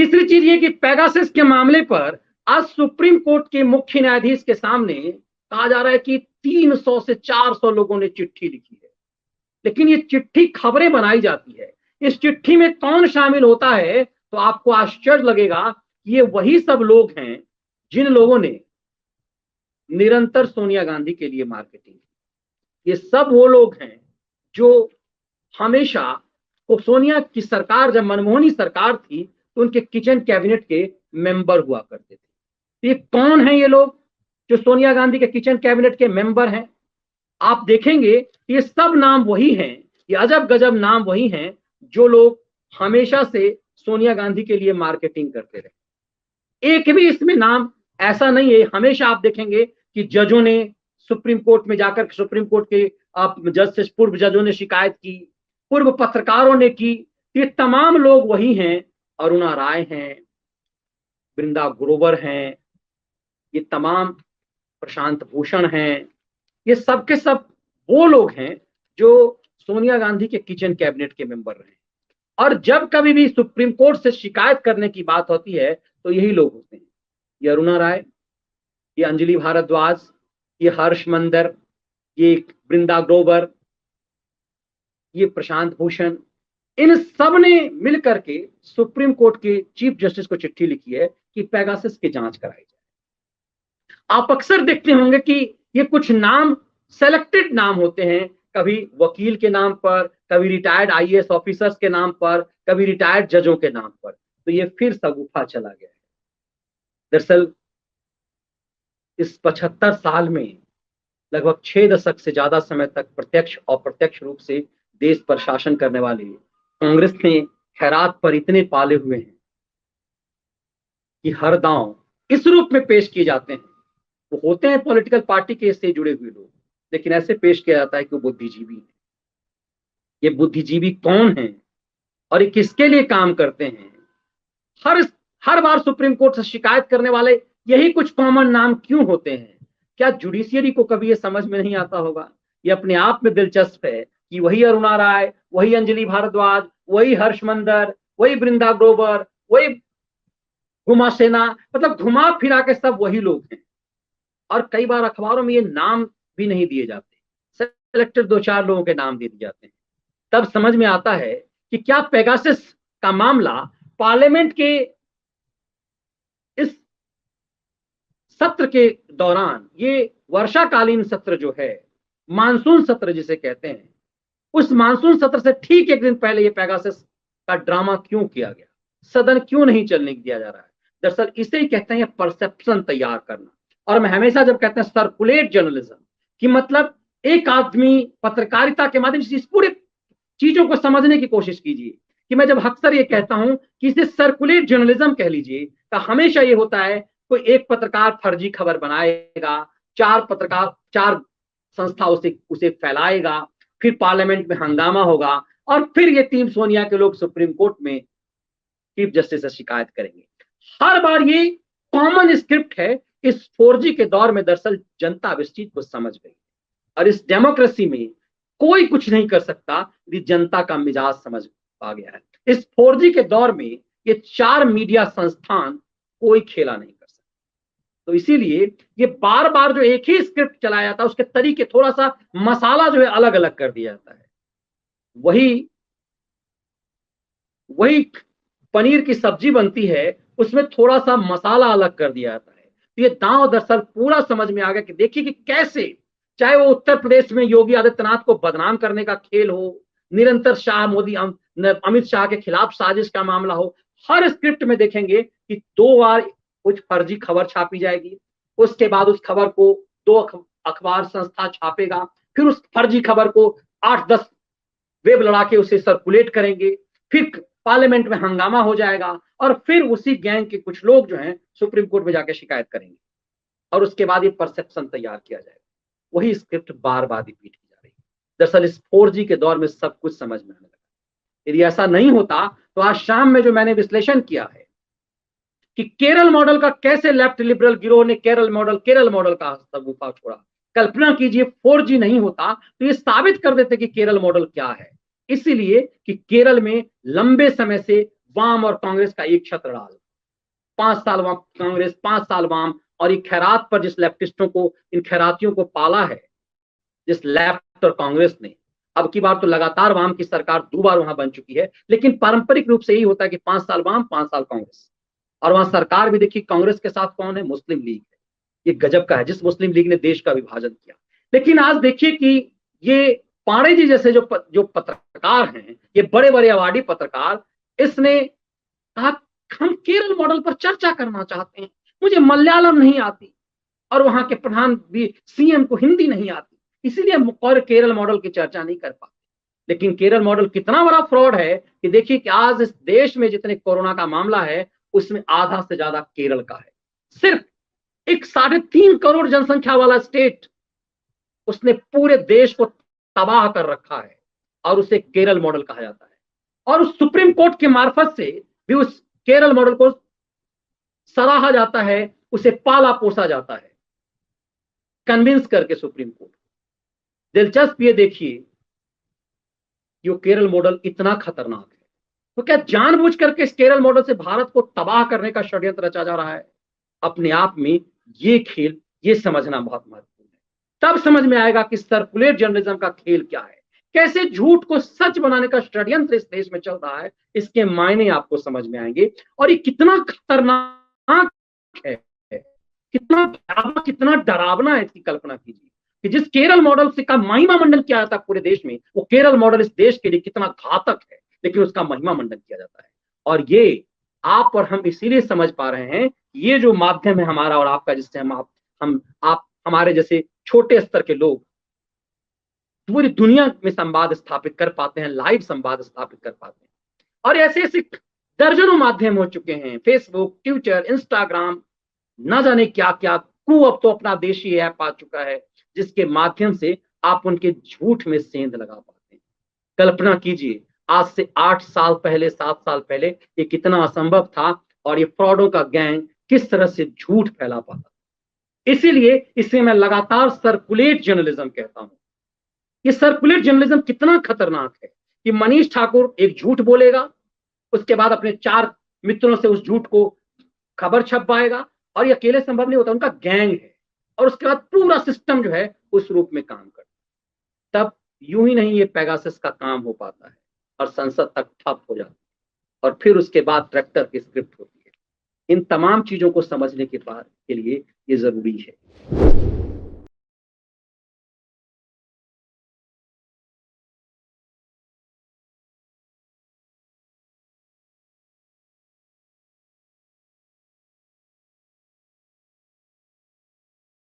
तीसरी चीज ये कि पेगासस के मामले पर आज सुप्रीम कोर्ट के मुख्य न्यायाधीश के सामने कहा जा रहा है कि 300 से 400 लोगों ने चिट्ठी लिखी है, लेकिन ये चिट्ठी खबरें बनाई जाती है। इस चिट्ठी में कौन शामिल होता है तो आपको आश्चर्य लगेगा कि ये वही सब लोग हैं जिन लोगों ने निरंतर सोनिया गांधी के लिए मार्केटिंग की। ये सब वो लोग हैं जो हमेशा, वो सोनिया की सरकार, जब मनमोहनी सरकार थी तो उनके किचन कैबिनेट के मेंबर हुआ करते थे। तो ये कौन है ये लोग जो सोनिया गांधी के किचन कैबिनेट के मेंबर हैं? आप देखेंगे ये सब नाम वही हैं, ये अजब गजब नाम वही हैं जो लोग हमेशा से सोनिया गांधी के लिए मार्केटिंग करते रहे। एक भी इसमें नाम ऐसा नहीं है। हमेशा आप देखेंगे कि जजों ने सुप्रीम कोर्ट में जाकर, सुप्रीम कोर्ट के जज से पूर्व जजों ने शिकायत की, पूर्व पत्रकारों ने की। ये तमाम लोग वही हैं। अरुणा राय हैं, वृंदा ग्रोवर हैं, ये तमाम प्रशांत भूषण हैं, ये सब के सब वो लोग हैं जो सोनिया गांधी के किचन कैबिनेट के मेंबर रहे। और जब कभी भी सुप्रीम कोर्ट से शिकायत करने की बात होती है तो यही लोग होते हैं। ये अरुणा राय, ये अंजलि भारद्वाज, ये हर्ष मंदर, ये वृंदा ग्रोवर, ये प्रशांत भूषण, इन सब ने मिलकर के सुप्रीम कोर्ट के चीफ जस्टिस को चिट्ठी लिखी है कि पेगासस की जांच कराई जाए। आप अक्सर देखते होंगे कि ये कुछ नाम सेलेक्टेड नाम होते हैं, कभी वकील के नाम पर, कभी रिटायर्ड आईएएस ऑफिसर्स के नाम पर, कभी रिटायर्ड जजों के नाम पर। तो ये फिर सगुफा चला गया है। दरअसल इस 75 साल में लगभग 6 दशक से ज्यादा समय तक प्रत्यक्ष और अप्रत्यक्ष रूप से देश पर शासन करने वाली कांग्रेस ने खैरात पर इतने पाले हुए हैं कि हर दांव इस रूप में पेश किए जाते हैं। वो होते हैं पॉलिटिकल पार्टी के से जुड़े हुए लोग, लेकिन ऐसे पेश किया जाता है कि वो बुद्धिजीवी है। ये बुद्धिजीवी कौन है और ये किसके लिए काम करते हैं? हर बार सुप्रीम कोर्ट से शिकायत करने वाले यही कुछ कॉमन नाम क्यों होते हैं? क्या जुडिशियरी को कभी ये समझ में नहीं आता होगा? ये अपने आप में दिलचस्प है कि वही अरुणा राय, वही अंजलि भारद्वाज, वही हर्ष मंदर, वही वृंदा ग्रोवर, वही हुमा सेना, मतलब घुमा फिरा के सब वही लोग हैं। और कई बार अखबारों में ये नाम भी नहीं दिए जाते, सेलेक्टेड 2-4 लोगों के नाम दे दिए जाते हैं। तब समझ में आता है कि क्या पेगासस का मामला पार्लियामेंट के इस सत्र के दौरान, ये वर्षाकालीन सत्र जो है, मानसून सत्र जिसे कहते हैं, उस मानसून सत्र से ठीक एक दिन पहले ये पेगासस का ड्रामा क्यों किया गया? सदन क्यों नहीं चलने दिया जा रहा है? दरअसल इसे ही कहते हैं परसेप्शन तैयार करना। और मैं हमेशा जब कहते हैं सर्कुलेट जर्नलिज्म, कि मतलब एक आदमी पत्रकारिता के माध्यम से इस पूरे चीजों को समझने की कोशिश कीजिए। कि मैं जब अक्सर ये कहता हूं कि इसे सर्कुलेट जर्नलिज्म कह लीजिए, तो हमेशा ये होता है कोई एक पत्रकार फर्जी खबर बनाएगा, 4 संस्था उसे फैलाएगा, फिर पार्लियामेंट में हंगामा होगा और फिर ये टीम सोनिया के लोग सुप्रीम कोर्ट में चीफ जस्टिस से शिकायत करेंगे। हर बार ये कॉमन स्क्रिप्ट है। इस 4G के दौर में दरअसल जनता इस चीज को समझ गई और इस डेमोक्रेसी में कोई कुछ नहीं कर सकता यदि जनता का मिजाज समझ आ गया है। इस 4G के दौर में ये 4 मीडिया संस्थान कोई खेला नहीं कर सकता। तो इसीलिए ये बार बार जो एक ही स्क्रिप्ट चलाया जाता है, उसके तरीके, थोड़ा सा मसाला जो है अलग अलग कर दिया जाता है। वही पनीर की सब्जी बनती है, उसमें थोड़ा सा मसाला अलग कर दिया जाता है। तो ये दांव दरअसल पूरा समझ में आ गया कि देखिए कि कैसे, चाहे वो उत्तर प्रदेश में योगी आदित्यनाथ को बदनाम करने का खेल हो, निरंतर शाह मोदी अमित शाह के खिलाफ साजिश का मामला हो, हर स्क्रिप्ट में देखेंगे कि 2 बार कुछ फर्जी खबर छापी जाएगी, उसके बाद उस खबर को 2 अखबार संस्था छापेगा, फिर उस फर्जी खबर को 8-10 वेब लड़ा के उसे सर्कुलेट करेंगे, फिर पार्लियामेंट में हंगामा हो जाएगा और फिर उसी गैंग के कुछ लोग जो हैं सुप्रीम कोर्ट में जाकर शिकायत करेंगे और उसके बाद ये परसेप्शन तैयार किया जाएगा। वही स्क्रिप्ट बार बार रिपीट की जा रही है। दरअसल इस 4G के दौर में सब कुछ समझ में आने लगा। यदि ऐसा नहीं होता तो आज शाम में जो मैंने विश्लेषण किया है कि केरल मॉडल का कैसे लेफ्ट लिबरल गिरोह ने केरल मॉडल का सगुफा छोड़ा। कल्पना कीजिए 4G नहीं होता तो ये साबित कर देते कि केरल मॉडल क्या है। इसीलिए कि केरल में लंबे समय से वाम और कांग्रेस का एक छत्र डाल, 5 साल वाम कांग्रेस, 5 साल वाम, और ये खैरात पर जिस लेफ्टिस्टों को, इन खैरातियों को पाला है जिस लेफ्ट और कांग्रेस ने, अब की बार तो लगातार वाम की सरकार 2 बार वहां बन चुकी है, लेकिन पारंपरिक रूप से यही होता है कि 5 साल वाम, 5 साल कांग्रेस। और वहां सरकार भी देखिए कांग्रेस के साथ कौन है, मुस्लिम लीग है। ये गजब का है, जिस मुस्लिम लीग ने देश का विभाजन किया। लेकिन आज देखिए कि ये पांडे जी जैसे जो पत्रकार हैं, ये बड़े बड़े अवार्डी पत्रकार, इसने कहा हम केरल मॉडल पर चर्चा करना चाहते हैं, मुझे मलयालम नहीं आती और वहां के प्रधान भी सीएम को हिंदी नहीं आती, इसीलिए हम केरल मॉडल की चर्चा नहीं कर पाते। लेकिन केरल मॉडल कितना बड़ा फ्रॉड है कि देखिए कि आज इस देश में जितने कोरोना का मामला है उसमें आधा से ज्यादा केरल का है। सिर्फ एक 3.5 करोड़ जनसंख्या वाला स्टेट, उसने पूरे देश को तबाह कर रखा है और उसे केरल मॉडल कहा जाता है। और उस सुप्रीम कोर्ट के मार्फत से भी उस केरल मॉडल को सराहा जाता है, उसे पाला पोसा जाता है, कन्विंस करके सुप्रीम कोर्ट। दिलचस्प ये देखिए कि केरल मॉडल इतना खतरनाक है, तो क्या जानबूझ करके इस केरल मॉडल से भारत को तबाह करने का षड्यंत्र रचा जा रहा है? अपने आप में ये खेल, ये समझना बहुत महत्वपूर्ण है। तब समझ में आएगा कि सर्कुलेट जर्नलिज्म का खेल क्या है, कैसे झूठ को सच बनाने का षड्यंत्र इस देश में चल रहा है, इसके मायने आपको समझ में आएंगे। और ये कितना खतरनाक है, कितना डरावना है, इसकी कल्पना कीजिए कि जिस केरल मॉडल से का महिमा मंडन किया जाता है पूरे देश में, वो केरल मॉडल इस देश के लिए कितना घातक है, लेकिन उसका महिमा मंडन किया जाता है। और ये आप और हम इसीलिए समझ पा रहे हैं, ये जो माध्यम है हमारा और आपका, जिससे आप हमारे जैसे छोटे स्तर के लोग पूरी दुनिया में संवाद स्थापित कर पाते हैं, लाइव संवाद स्थापित कर पाते हैं। और ऐसे ऐसे दर्जनों माध्यम हो चुके हैं, फेसबुक, ट्विटर, इंस्टाग्राम, ना जाने क्या क्या, अब तो अपना देशी ऐप आ चुका है जिसके माध्यम से आप उनके झूठ में सेंध लगा पाते हैं। कल्पना कीजिए आज से 8 साल पहले, 7 साल पहले ये कितना असंभव था, और ये फ्रॉडों का गैंग किस तरह से झूठ फैला पाता। इसीलिए इसे मैं लगातार सर्कुलेट जर्नलिज्म कहता हूं। ये सर्कुलेट जर्नलिज्म कितना खतरनाक है कि मनीष ठाकुर एक झूठ बोलेगा, उसके बाद अपने 4 मित्रों से उस झूठ को खबर छपवाएगा, और ये अकेले संभव नहीं होता, उनका गैंग है, और उसके बाद पूरा सिस्टम जो है उस रूप में काम करता है। तब यूं ही नहीं ये पेगासस का काम हो पाता है और संसद तक ठप हो जाती है, और फिर उसके बाद ट्रैक्टर की स्क्रिप्ट होती है। इन तमाम चीजों को समझने के लिए ये जरूरी है।